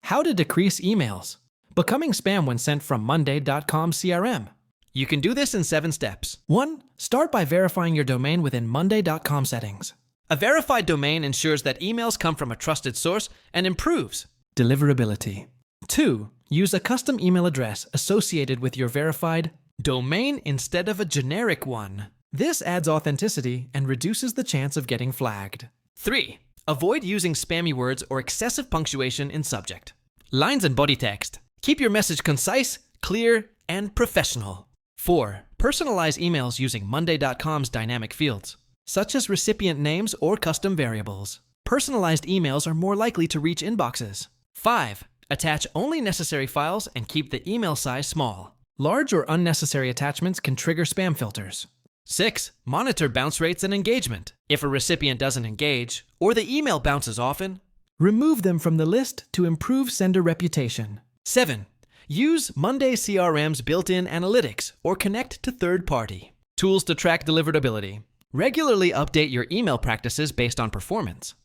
How to decrease emails. Becoming spam when sent from Monday.com CRM. You can do this in 7 steps. 1. Start by verifying your domain within Monday.com settings. A verified domain ensures that emails come from a trusted source and improves deliverability. 2. Use a custom email address associated with your verified domain instead of a generic one. This adds authenticity and reduces the chance of getting flagged. 3. Avoid using spammy words or excessive punctuation in subject, lines, and body text. Keep your message concise, clear, and professional. 4. Personalize emails using Monday.com's dynamic fields, such as recipient names or custom variables. Personalized emails are more likely to reach inboxes. 5. Attach only necessary files and keep the email size small. Large or unnecessary attachments can trigger spam filters. 6. Monitor bounce rates and engagement. If a recipient doesn't engage, or the email bounces often, remove them from the list to improve sender reputation. 7. Use Monday CRM's built-in analytics or connect to third-party tools to track deliverability. Regularly update your email practices based on performance.